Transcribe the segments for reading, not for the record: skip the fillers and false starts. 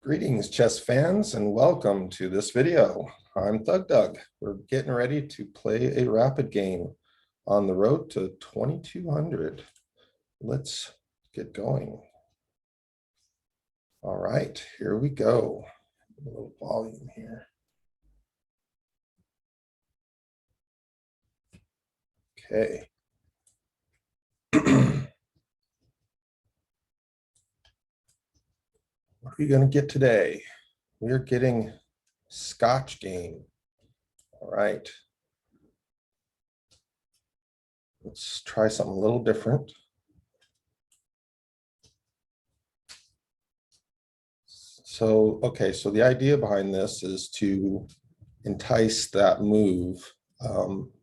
Greetings, chess fans, and welcome to this video. I'm Thug Doug. We're getting ready to play a rapid game on the road to 2200. Let's get going. All right, here we go. A little volume here. Okay. What are you going to get today? We're getting Scotch game. All right. Let's try something a little different. So, okay, so the idea behind this is to entice that move,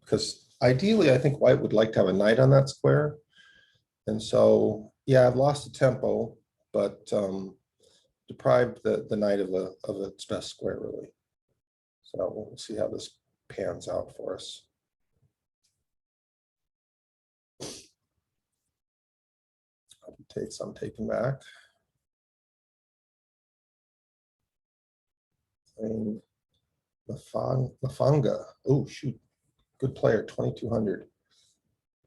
because ideally I think white would like to have a knight on that square. And so, yeah, I've lost the tempo, but deprived the knight of its best square, really. So we'll see how this pans out for us. Takes, I'm taking back. And Lafanga. Oh, shoot. Good player, 2200.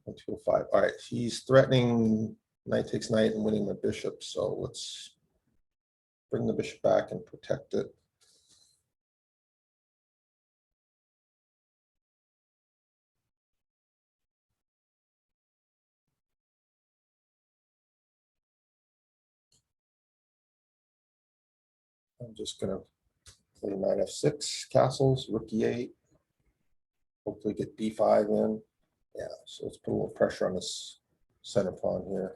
205. All right, he's threatening knight takes knight and winning my bishop. So let's bring the bishop back and protect it. I'm just going to play knight f6, castles, rook e8. Hopefully get d5 in. Yeah, so let's put a little pressure on this center pawn here.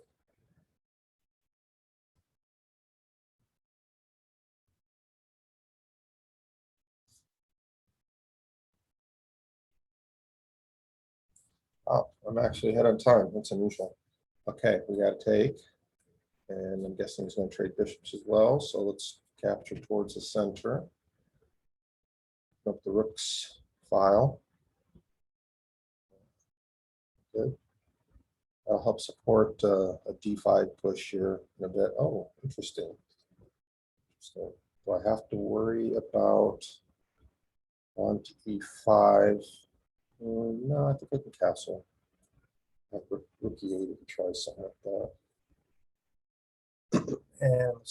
Oh, I'm actually ahead on time. That's unusual. Okay, we got to take. And I'm guessing he's going to trade bishops as well. So let's capture towards the center. Up the rook's file. Good. That'll help support a d5 push here in a bit. Oh, interesting. So do I have to worry about on to e5? No, I think I can castle. Like rook e8 to try something like that. And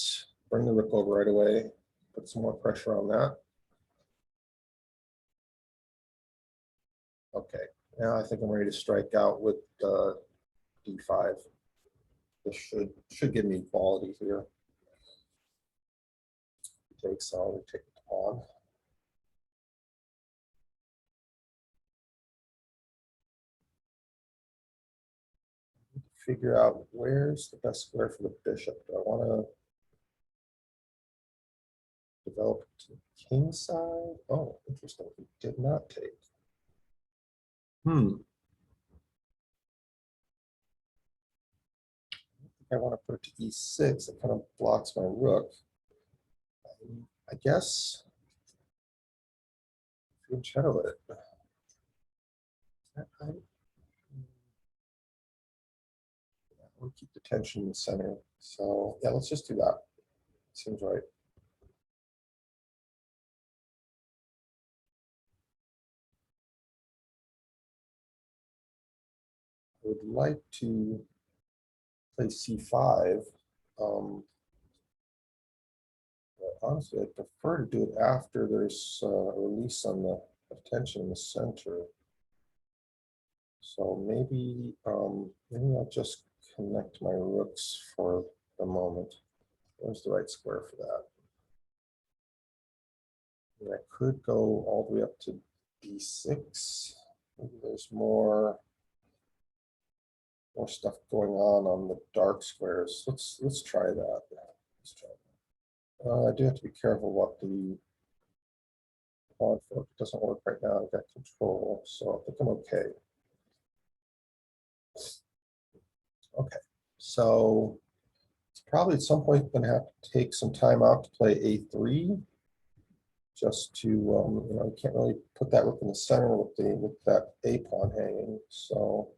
bring the rook over right away. Put some more pressure on that. Okay, now I think I'm ready to strike out with d5. This should give me equality here. Take, so we take the pawn. Figure out where's the best square for the bishop. Do I want to develop to the king side? Oh, interesting. He did not take. I want to put it to e6. It kind of blocks my rook. I guess fianchetto it. We'll keep the tension in the center. So yeah, let's just do that. Seems right. I would like to play c5. Honestly, I prefer to do it after there's a release on the tension in the center. So maybe I'll just connect my rooks for the moment. Where's the right square for that? And I could go all the way up to d6. Maybe there's more stuff going on the dark squares. Let's try that. Let's try that. I do have to be careful what the pawn for. It doesn't work right now. I've got control, so I think I'm okay. Okay, so it's probably at some point going to have to take some time out to play a3, just to you can't really put that rook in the center with that a pawn hanging. So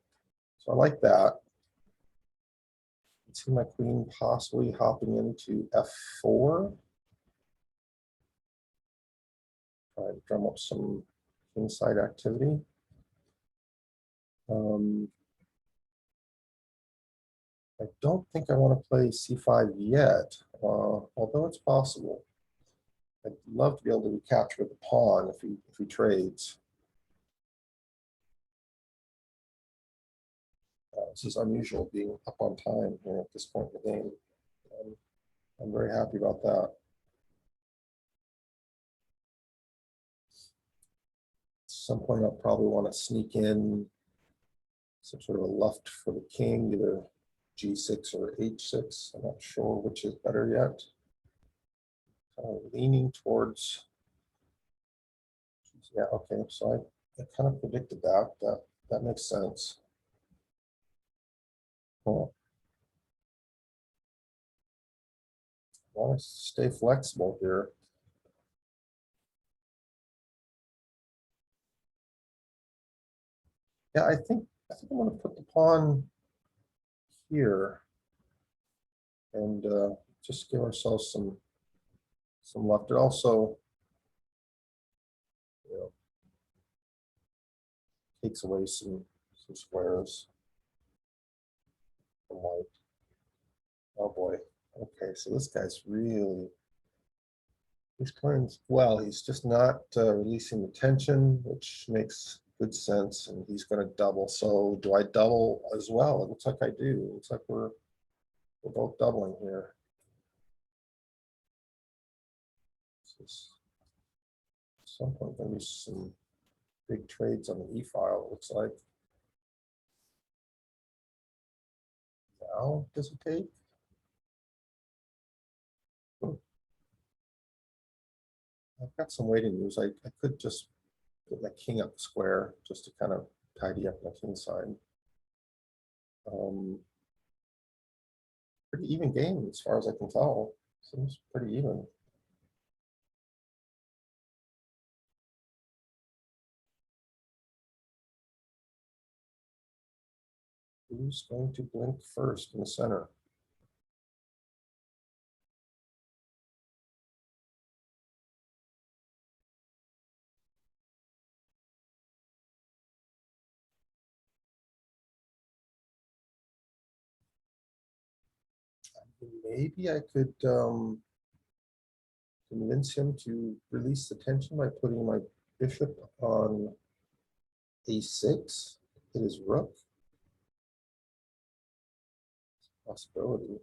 I like that. I see my queen possibly hopping into f4. Try to drum up some inside activity. I don't think I want to play c5 yet, although it's possible. I'd love to be able to recapture the pawn if he trades. This is unusual being up on time here at this point in the game. I'm very happy about that. At some point, I'll probably want to sneak in some sort of a left for the king, either g6 or h6. I'm not sure which is better yet. Leaning towards, yeah, okay, so I kind of predicted that. That makes sense. Well, I want to stay flexible here. Yeah, I think I'm going to put the pawn here and just give ourselves some left. It also, you know, takes away some squares from white. Oh boy. Okay, so this guy's really, he's playing well. He's just not releasing the tension, which makes good sense, and he's going to double. So do I double as well? It looks like I do. It looks like we're both doubling here. At some point going to be some big trades on the E file, it looks like. Now, does it take? I've got some waiting moves. I could just put my king up square just to kind of tidy up my king side. Pretty even game as far as I can tell. Seems pretty even. Who's going to blink first in the center? Maybe I could convince him to release the tension by putting my bishop on a6. It is rook. Possibility.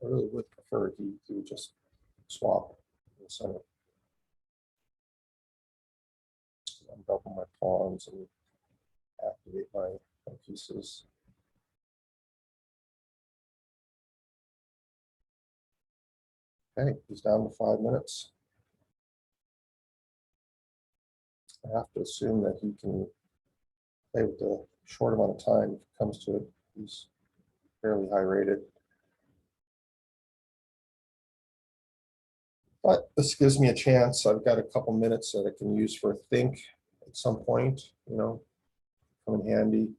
I really would prefer if he would just swap in the center. Double my pawns and activate my pieces. Okay, he's down to 5 minutes. I have to assume that he can play with a short amount of time if it comes to it. He's fairly high rated. But this gives me a chance. I've got a couple minutes that I can use for a think at some point, you know, come in handy.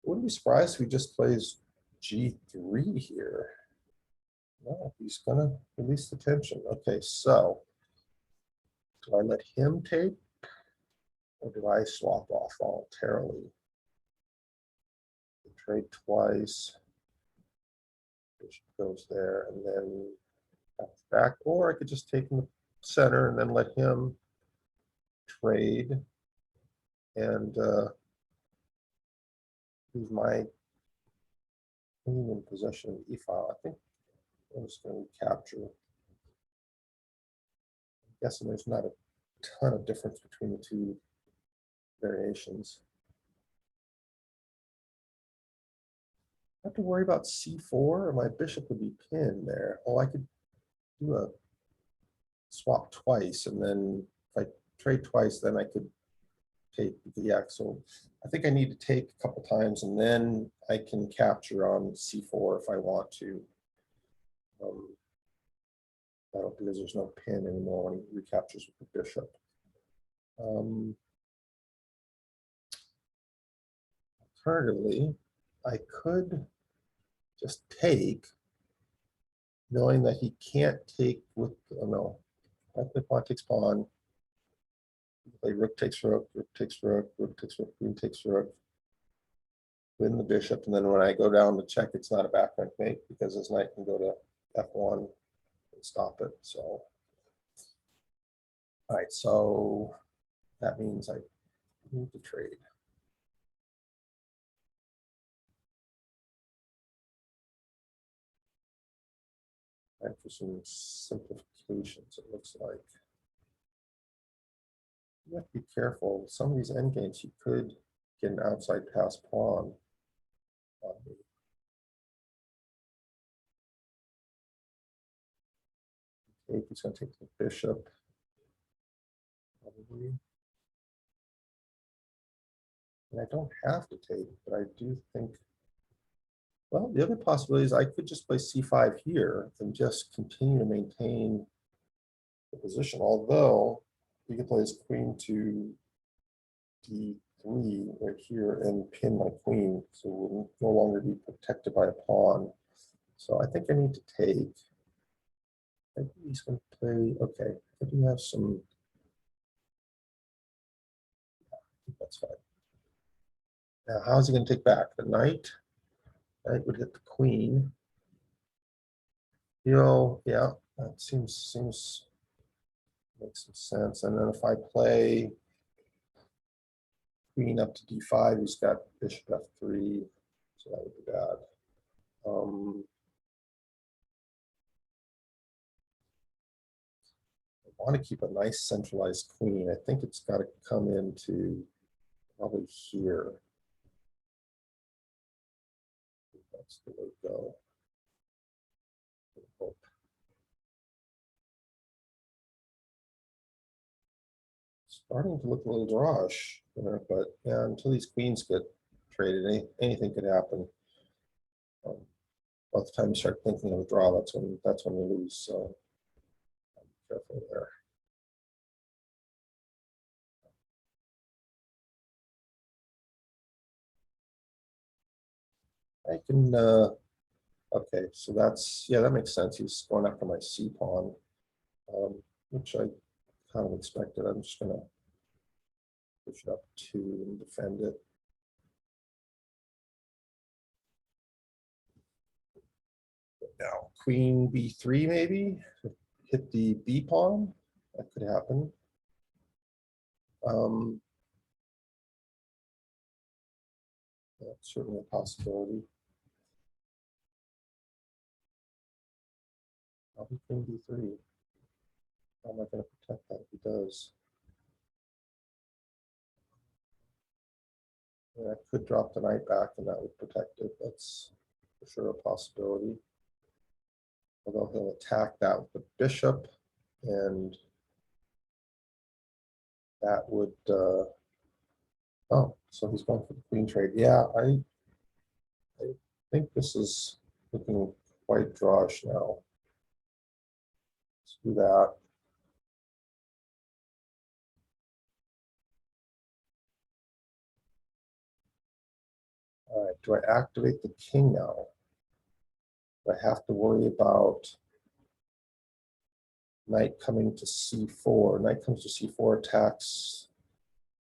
Wouldn't be surprised if he just plays G3 here. No, he's gonna release the tension. Okay, so do I let him take or do I swap off voluntarily? Trade twice. Bishop goes there and then back, or I could just take him to the center and then let him trade and leave my queen in possession of the e-file. I think I'm just going to capture. I'm guessing there's not a ton of difference between the two variations. I have to worry about c4, or my bishop would be pinned there. Oh, I could do a swap twice, and then if I trade twice, then I could take the X. So I think I need to take a couple times, and then I can capture on c4 if I want to. Because there's no pin anymore when he recaptures with the bishop. alternatively, I could just take, knowing that he can't take with, oh no, I play pawn takes pawn, play rook takes rook, rook takes rook, rook takes rook, queen takes rook, win the bishop, and then when I go down to check, it's not a back rank mate because his knight can go to f1 and stop it. So, all right, so that means I need to trade. And for some simplifications, it looks like. You have to be careful. Some of these endgames, you could get an outside pass pawn. Okay, he's going to take the bishop. Probably. And I don't have to take, but I do think, well, the other possibility is I could just play c5 here and just continue to maintain the position. Although he could play his queen to d3 right here and pin my queen, so it will no longer be protected by a pawn. So I think I need to take. I think he's going to play. Okay, I do have some. I think that's fine. Now, how's he going to take back the knight? Knight would hit the queen. You know, yeah, that seems makes some sense. And then if I play queen up to d5, he's got bishop f3, so that would be bad. I want to keep a nice centralized queen. I think it's got to come into probably here. That's the way to go. Hope. Starting to look a little drawish, but yeah, until these queens get traded, anything could happen. By the time you start thinking of a draw, that's when you lose. So be careful there. I can. Okay, so that's, yeah, that makes sense. He's going after my c pawn, which I kind of expected. I'm just gonna push it up 2 and defend it. Now, queen b3 maybe, hit the b pawn. That could happen. That's certainly a possibility. I'll be queen b3. How am I going to protect that if he does? Yeah, I could drop the knight back and that would protect it. That's for sure a possibility. Although he'll attack that with the bishop, and that would, oh, so he's going for the queen trade. Yeah, I think this is looking quite drawish now. Let's do that. All right, do I activate the king now? Do I have to worry about knight coming to c4? Knight comes to c4, attacks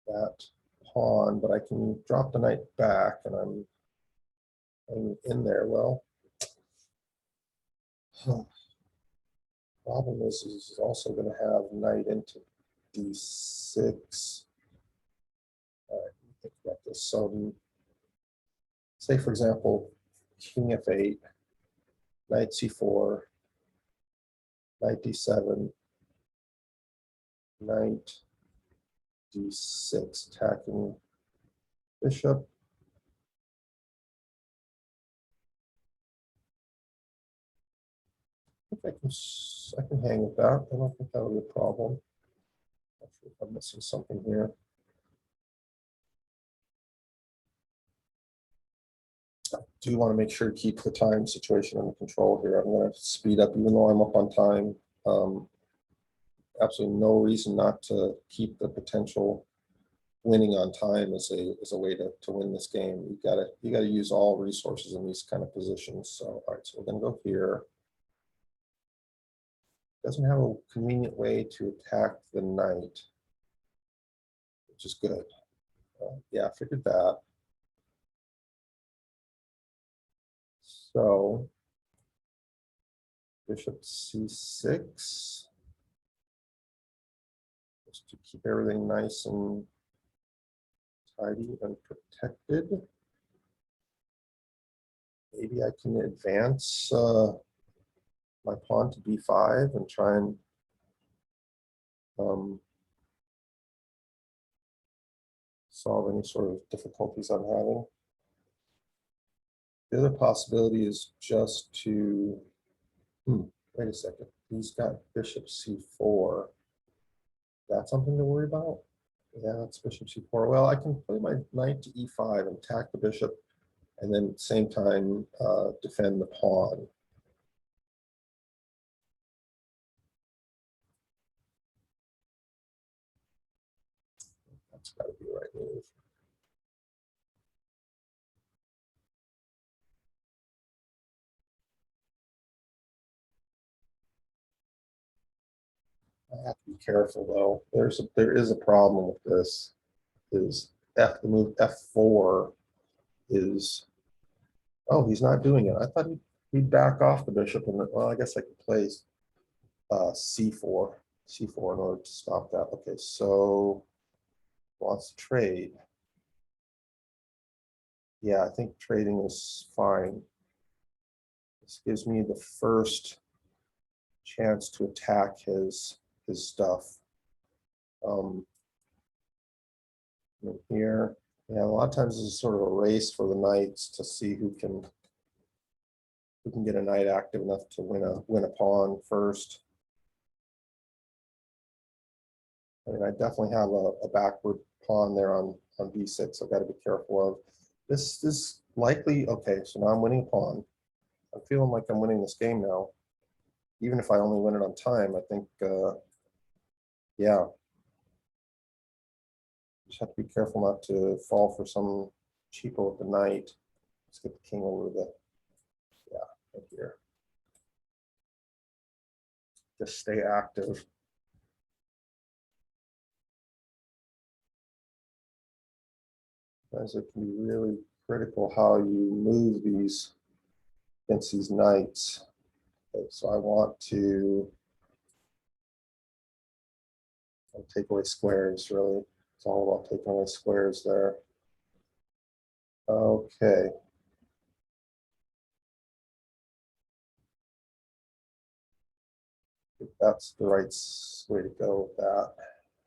that pawn, but I can drop the knight back and I'm in there. Well, problem is he's also going to have knight into d6. All right, let me think about this. So, say for example, king f8, knight c4, knight d7, knight d6, attacking bishop. I think I can hang with that. I don't think that would be a problem. Not sure if I'm missing something here. I do want to make sure to keep the time situation under control here. I'm going to speed up even though I'm up on time. Absolutely no reason not to keep the potential winning on time is a way to win this game. You gotta use all resources in these kind of positions. So all right, so we're gonna go here. Doesn't have a convenient way to attack the knight, which is good. Yeah, I figured that. So bishop c6, just to keep everything nice and tidy and protected. Maybe I can advance my pawn to b5 and try and solve any sort of difficulties I'm having. The other possibility is just to, wait a second, he's got bishop c4. That's something to worry about? Yeah, that's bishop c4. Well, I can play my knight to e5 and attack the bishop, and then at the same time defend the pawn. That's got to be the right move. I have to be careful though. There is a problem with this. Is the move f4 is, oh, he's not doing it. I thought he'd back off the bishop, and well, I guess I could play c4 in order to stop that. Okay, so wants to trade. Yeah, I think trading is fine. This gives me the first chance to attack his stuff. Here, yeah, a lot of times this is sort of a race for the knights to see who can get a knight active enough to win a pawn first. I mean, I definitely have a backward pawn there on b6. I've got to be careful of. This is likely, okay, so now I'm winning a pawn. I'm feeling like I'm winning this game now. Even if I only win it on time, I think, yeah. Just have to be careful not to fall for some cheapo with the knight. Let's get the king over the, yeah, right here. Just stay active. Sometimes it can be really critical how you move these against these knights. Okay, so I want to take away squares, really. It's all about taking away squares there. Okay. That's the right way to go with that.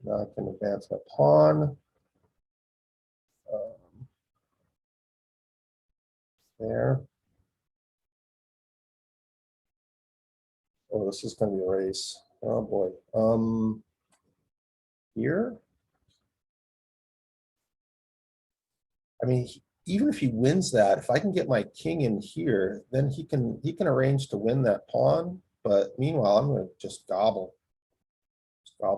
Now I can advance my pawn. There. Oh, this is going to be a race. Oh boy. Here. I mean, even if he wins that, if I can get my king in here, then he can arrange to win that pawn. But meanwhile, I'm going to just gobble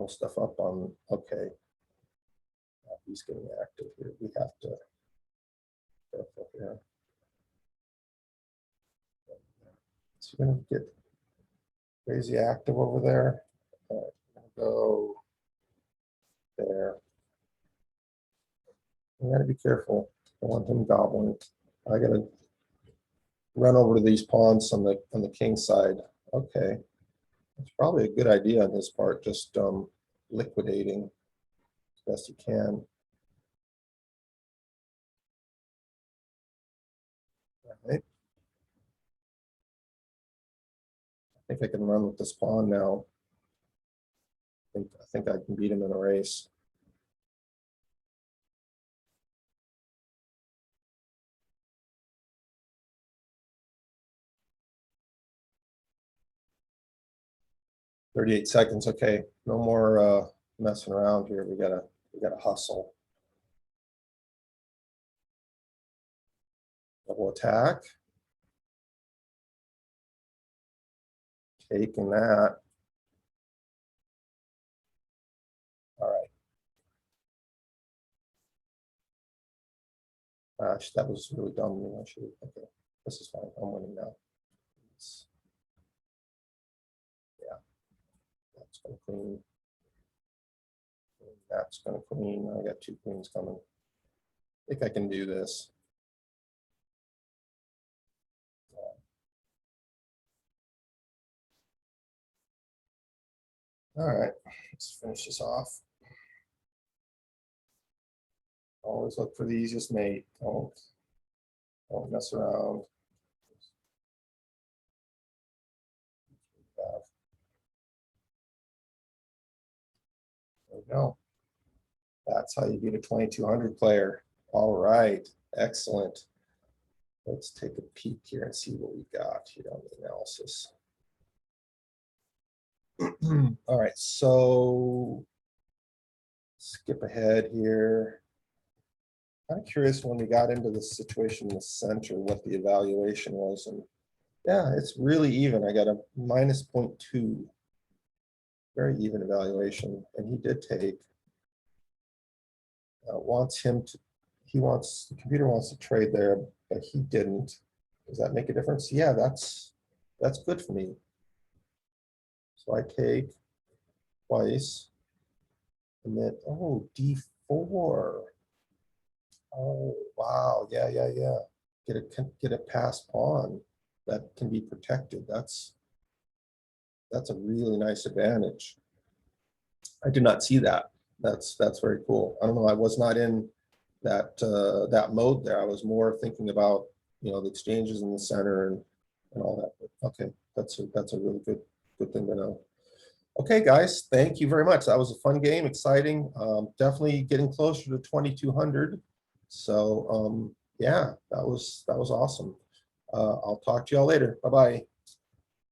stuff up on. Okay, he's getting active here. We have to be careful here. Is he going to get crazy active over there? All right, I'm going to go there. I got to be careful. I want him gobbling. I got to run over to these pawns on the king side. Okay, it's probably a good idea on his part, just liquidating as best he can. All right. I think I can run with this pawn now. I think I can beat him in a race. "38 seconds. Okay, no more messing around here. We gotta hustle. Double attack. Taking that. All right. That was really dumb. of me. I should. Okay, this is fine. I'm winning now. Yeah, that's gonna clean. That's gonna clean. I got 2 queens coming. I think I can do this. All right, let's finish this off. Always look for the easiest mate. Don't mess around. There we go. That's how you beat a 2200 player. All right, excellent. Let's take a peek here and see what we got here on the analysis. All right, so skip ahead here. I'm curious when we got into the situation in the center, what the evaluation was. And yeah, it's really even. I got a minus 0.2. Very even evaluation. And he did take, wants him to, the computer wants to trade there, but he didn't. Does that make a difference? Yeah, that's good for me. So I take twice. And then, oh, D4. Oh, wow. Yeah. Get a passed pawn that can be protected. That's a really nice advantage. I did not see that. That's very cool. I don't know. I was not in that mode there. I was more thinking about, the exchanges in the center and all that. But okay, that's a really good thing to know. Okay, guys, thank you very much. That was a fun game, exciting. Definitely getting closer to 2200. So yeah, that was awesome. I'll talk to y'all later. Bye-bye.